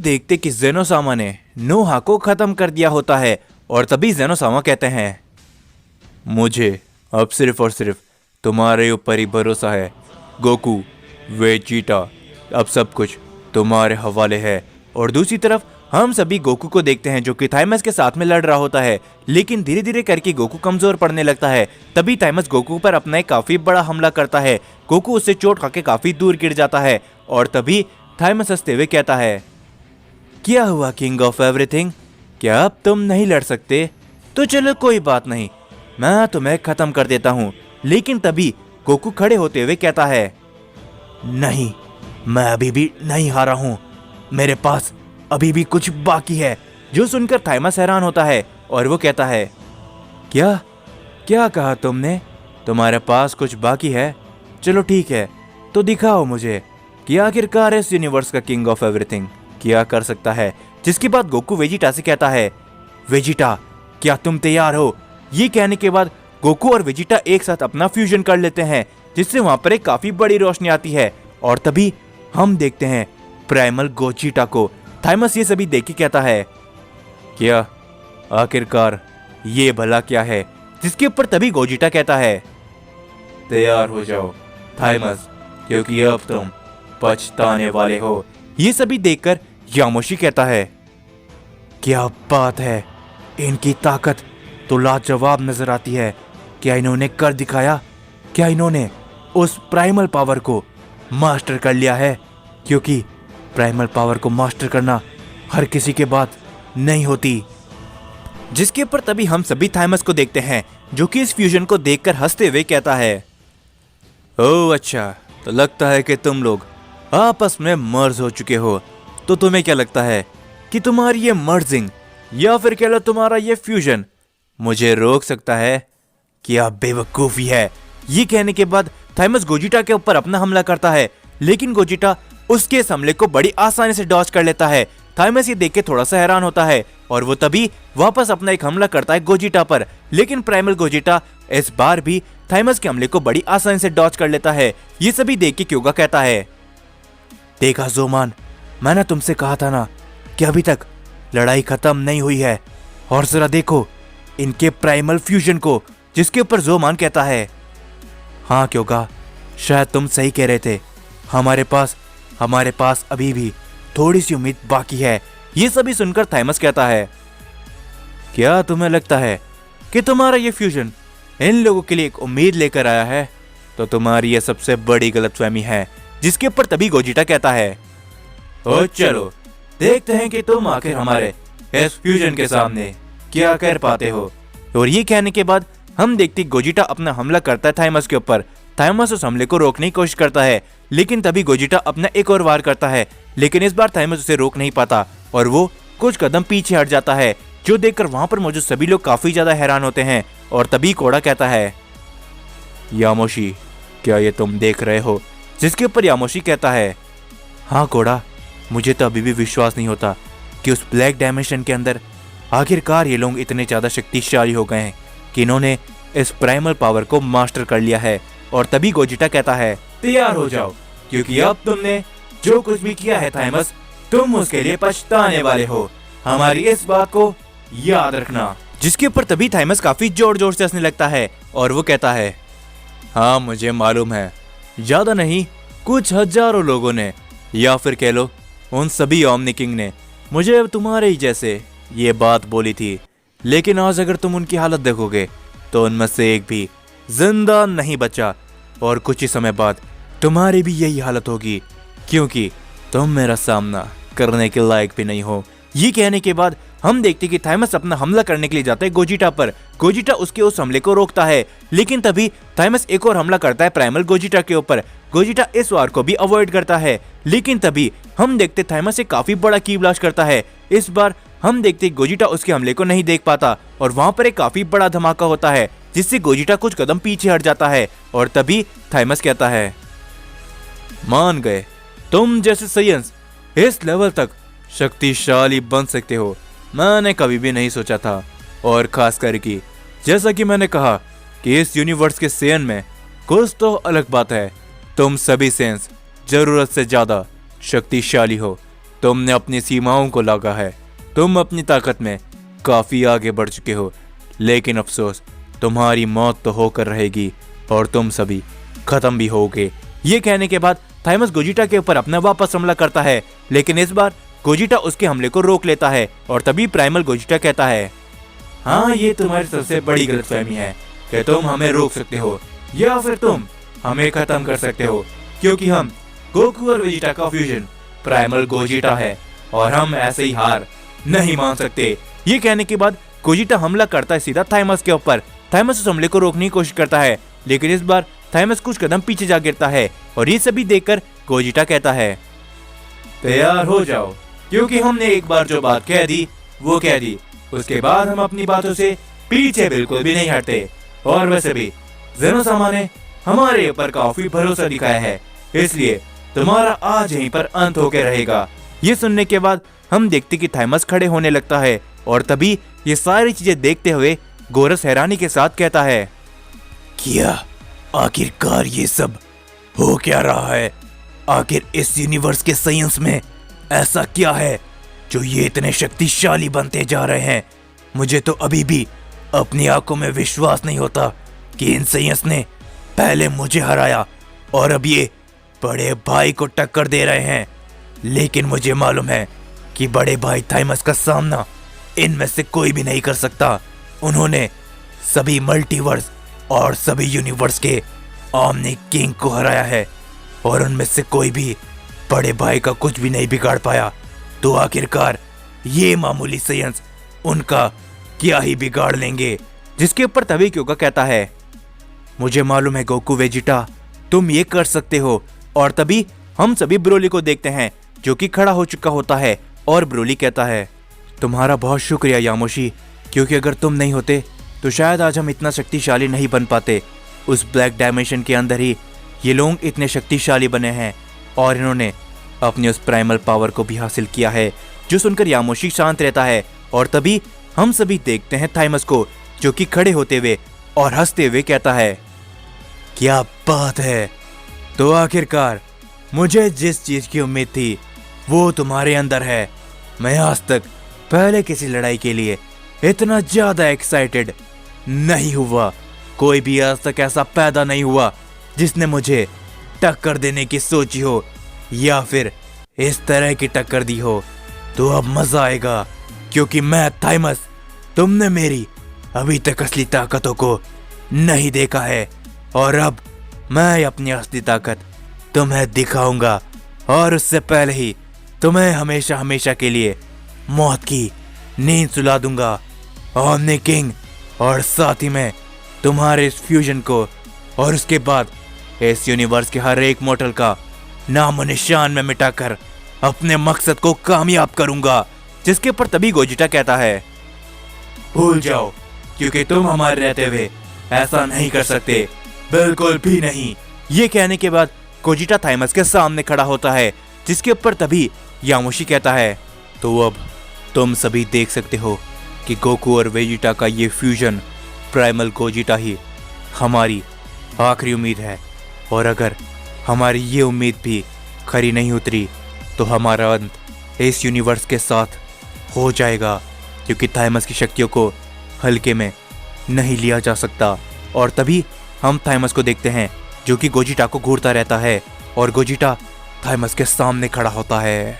देखते कि जेनोसामा ने नोहा को खत्म कर दिया होता है और तभी जेनोसामा कहते हैं, मुझे अब सिर्फ और सिर्फ तुम्हारे ऊपर ही भरोसा है गोकू, वेजिटा, अब सब कुछ तुम्हारे हवाले है। और दूसरी तरफ हम सभी गोकू को देखते हैं जो कि थाइमस के साथ में लड़ रहा होता है, लेकिन धीरे धीरे करके गोकू कमजोर पड़ने लगता है। तभी थाइमस गोकू पर अपना एक काफी बड़ा हमला करता है। गोकू उससे चोट खाके काफी दूर गिर जाता है और तभी थाइमस हंसते हुए कहता है, क्या हुआ किंग ऑफ एवरीथिंग, क्या अब तुम नहीं लड़ सकते? तो चलो कोई बात नहीं, मैं तुम्हें खत्म कर देता हूँ। लेकिन तभी गोकू खड़े होते हुए कहता है, नहीं, मैं अभी भी नहीं हारा हूँ, मेरे पास अभी भी कुछ बाकी है। जो सुनकर थाइमस हैरान होता है और वो कहता है, क्या क्या कहा तुमने? तुम्हारे पास कुछ बाकी है? चलो ठीक है, तो दिखाओ मुझे कि आखिरकार इस यूनिवर्स का किंग ऑफ एवरीथिंग क्या कर सकता है। जिसके बाद गोकू वेजिटा से कहता है, वेजिटा क्या तुम तैयार हो? ये कहने के बाद गोकू और वेजिटा एक साथ अपना फ्यूजन कर लेते हैं, जिससे वहां पर एक काफी बड़ी रोशनी आती है। और तभी हम देखते हैं प्राइमल गोजिटा को। थाइमस ये सभी देख के कहता है, क्या आखिरकार ये भला क्या है? जिसके ऊपर तभी गोजिटा कहता है, तैयार हो जाओ थाइमस, क्योंकि अब तुम पछताने वाले हो। ये सभी देखकर यामोशी कहता है, क्या बात है, इनकी ताकत तो लाजवाब नजर आती है। क्या इन्होंने कर दिखाया? क्या इन्होंने उस प्राइमल पावर को मास्टर कर लिया है? क्योंकि प्राइमल पावर को मास्टर करना हर किसी के बात नहीं होती। जिसके ऊपर तभी हम सभी थाइमस को देखते हैं जो कि इस फ्यूजन को देखकर हंसते हुए कहता है, ओह अच्छा, तो लगता है कि तुम लोग आपस में मर्ज हो चुके हो। तो तुम्हें क्या लगता है कि तुम्हारी ये मर्जिंग या फिर कह लो तुम्हारा ये फ्यूजन मुझे रोक सकता है? क्या बेवकूफी है। ये कहने के बाद थाइमस गोजिटा के ऊपर अपना हमला करता है, लेकिन गोजिटा उसके इस हमले को बड़ी आसानी से डॉज कर लेता है। थाइमस ये देख के थोड़ा सा हैरान होता है और वो तभी वापस अपना एक हमला करता है गोजिटा पर, लेकिन प्राइमल गोजिटा इस बार भी थाइमस के हमले को बड़ी आसानी से डॉज कर लेता है। ये सभी देख के क्योगा कहता है, देखा जोमान, मैंने तुमसे कहा था ना कि अभी तक लड़ाई खत्म नहीं हुई है। और जरा देखो इनके प्राइमल फ्यूजन को। जिसके ऊपर जोमान कहता है, हाँ क्योगा, शायद तुम सही कह रहे थे, हमारे पास अभी भी थोड़ी सी उम्मीद बाकी है। ये सभी सुनकर थाइमस कहता है, क्या तुम्हें लगता है कि तुम्हारा ये फ्यूजन इन लोगों के लिए एक उम्मीद लेकर आया है? तो तुम्हारी ये सबसे बड़ी गलतफहमी है। जिसके ऊपर तभी गोजिटा कहता है, ओ चलो देखते हैं कि तुम आखिर हमारे इस फ्यूजन के सामने क्या कर पाते हो। और ये कहने के बाद हम देखते गोजिटा अपना हमला करता है थाइमस के ऊपर। थाइमस उस हमले को रोकने की कोशिश करता है, लेकिन तभी गोजिटा अपना एक और वार करता है, लेकिन इस बार थाइमस उसे रोक नहीं पाता और वो कुछ कदम पीछे हट जाता है, जो देखकर वहां पर मौजूद सभी लोग काफी ज्यादा हैरान होते हैं। और तभी कोड़ा कहता है, यामोशी क्या ये तुम देख रहे हो? जिसके ऊपर यामोशी कहता है, हाँ कोड़ा, मुझे तो अभी भी विश्वास नहीं होता कि उस ब्लैक डायमेंशन के अंदर आखिरकार ये लोग इतने ज्यादा शक्तिशाली हो गए हैं कि इन्होंने इस प्राइमल पावर को मास्टर कर लिया है। और तभी गोजिटा कहता है, तैयार हो जाओ, क्योंकि अब तुमने जो कुछ भी किया है थाइमस, तुम उसके लिए पछताने वाले हो। हमारी इस बात को याद रखना। जिसके ऊपर तभी थाइमस काफी जोर जोर से हंसने लगता है और वो कहता है, हाँ मुझे मालूम है, ज्यादा नहीं कुछ हजारों लोगों ने या फिर कह लो उन सभी ओमनी किंग ने मुझे तुम्हारे ही जैसे ये बात बोली थी, लेकिन आज अगर तुम उनकी हालत देखोगे तो उनमें से एक भी जिंदा नहीं बचा। और कुछ ही समय बाद तुम्हारी भी यही हालत होगी, क्योंकि तुम मेरा सामना करने के लायक भी नहीं हो। ये कहने के बाद हम देखते कि थाइमस अपना हमला करने के लिए जाता है गोजिटा पर। गोजिटा उसके उस हमले को रोकता है, लेकिन तभी थाइमस एक और हमला करता है प्राइमल गोजिटा के ऊपर। गोजिटा इस वार को भी अवॉइड करता है, लेकिन तभी हम देखते थाइमस एक काफी बड़ा की ब्लास्ट करता है। इस बार हम देखते गोजिटा उसके हमले को नहीं देख पाता और वहां पर एक काफी बड़ा धमाका होता है, जिससे गोजिटा कुछ कदम पीछे हट जाता है। और तभी थाइमस कहता है, मान गए, तुम जैसे साइंस इस लेवल तक शक्तिशाली बन सकते हो, मैंने कभी भी नहीं सोचा था। और खास करके जैसा कि मैंने कहा कि इस यूनिवर्स के सेन में कुछ तो अलग बात है। तुम सभी सेंस जरूरत से ज्यादा शक्तिशाली हो। तुमने अपनी सीमाओं को लांघा है। तुम अपनी ताकत में काफी आगे बढ़ चुके हो, लेकिन अफसोस तुम्हारी मौत तो होकर रहेगी और तुम सभी खत्म भी होगे। ये कहने के बाद थाइमस गोजिटा के ऊपर अपना वापस हमला करता है, लेकिन इस बार गोजिटा उसके हमले को रोक लेता है और तभी प्राइमल गोजिटा कहता है, हाँ, ये तुम्हारी सबसे बड़ी गलतफहमी है कि तुम हमें रोक सकते हो या फिर तुम हमें खत्म कर सकते हो, क्योंकि हम गोकू और वेजिटा का फ्यूजन प्राइमल गोजिटा है और हम ऐसे ही हार नहीं मान सकते। ये कहने के बाद गोजिटा हमला करता है सीधा थाइमस के ऊपर। थाइमस उस हमले को रोकने की कोशिश करता है, लेकिन इस बार थाइमस कुछ कदम पीछे जा गिरता है और ये सभी देखकर गोजिटा कहता है, तैयार हो जाओ, क्योंकि हमने एक बार जो बात कह दी वो कह दी। उसके बाद हम अपनी बातों से पीछे बिल्कुल भी नहीं हटते। और वैसे भी ज़ेनोसामा ने हमारे ऊपर काफी भरोसा दिखाया है, इसलिए तुम्हारा आज यहीं पर अंत होके रहेगा। ये सुनने के बाद हम देखते कि थाइमस खड़े होने लगता है और तभी ये सारी चीजें देखते हुए गोरस हैरानी के साथ कहता है, क्या आखिरकार ये सब हो क्या रहा है? आखिर इस यूनिवर्स के साइंस में ऐसा क्या है जो ये इतने शक्तिशाली बनते जा रहे हैं? मुझे तो अभी भी अपनी आंखों में विश्वास नहीं होता कि इन साइंस ने पहले मुझे हराया और अब ये बड़े भाई को टक्कर दे रहे हैं। लेकिन मुझे मालूम है कि बड़े भाई थाइमस का सामना इनमें से कोई भी नहीं कर सकता। उन्होंने सभी मल्टीवर्स और सभी यूनिवर्स के ओमनी किंग को हराया है और उनमें से कोई भी बड़े भाई का कुछ भी नहीं बिगाड़ पाया। तो आखिरकार ये मामूली साइंस उनका क्या ही बिगाड़ लेंगे। जिसके ऊपर तभी क्योंका कहता है, मुझे मालूम है गोकू वेजिटा, तुम ये कर सकते हो। और तभी हम सभी ब्रोली को देखते हैं जो कि खड़ा हो चुका होता है और ब्रोली कहता है, तुम्हारा बहुत शुक्रिया यामोशी, क्योंकि अगर तुम नहीं होते तो शायद आज हम इतना शक्तिशाली नहीं बन पाते। उस ब्लैक डायमेंशन के अंदर ही ये लोग इतने शक्तिशाली बने हैं और इन्होंने अपने उस प्राइमल पावर को भी हासिल किया है। जो सुनकर यामोशी शांत रहता है और तभी हम सभी देखते हैं थाइमस को जो कि खड़े होते हुए और हंसते हुए कहता है, क्या बात है, तो आखिरकार मुझे जिस चीज की उम्मीद थी वो तुम्हारे अंदर है। मैं आज तक पहले किसी लड़ाई के लिए इतना ज्यादा एक्साइटेड नहीं हुआ। कोई भी आज तक ऐसा पैदा नहीं हुआ जिसने मुझे टक्कर देने की सोची हो या फिर इस तरह की टक्कर दी हो। तो अब मजा आएगा, क्योंकि मैं थाइमस, तुमने मेरी अभी तक असली ताकतों को नहीं देखा है और अब मैं अपनी असली ताकत तुम्हें दिखाऊंगा और उससे पहले ही तुम्हें हमेशा हमेशा के लिए मौत की नींद सुला दूंगा ओमनी किंग, और साथ ही में तुम्हारे इस फ्यूजन को और उसके बाद इस यूनिवर्स के हर एक मोर्टल का नामो निशान में मिटाकर अपने मकसद को कामयाब करूंगा। जिसके ऊपर तभी गोजिटा कहता है, भूल जाओ, क्योंकि तुम हमारे रहते हुए ऐसा नहीं कर सकते, बिल्कुल भी नहीं। ये कहने के बाद गोजिटा थाइमस के सामने खड़ा होता है। जिसके ऊपर तभी यामोशी कहता है, तो अब तुम सभी देख सकते हो कि गोकू और वेजिटा का ये फ्यूजन प्राइमल गोजिटा ही हमारी आखिरी उम्मीद है। और अगर हमारी ये उम्मीद भी खरी नहीं उतरी तो हमारा अंत इस यूनिवर्स के साथ हो जाएगा, क्योंकि थाइमस की शक्तियों को हल्के में नहीं लिया जा सकता। और तभी हम थाइमस को देखते हैं जो कि गोजिटा को घूरता रहता है और गोजिटा थाइमस के सामने खड़ा होता है।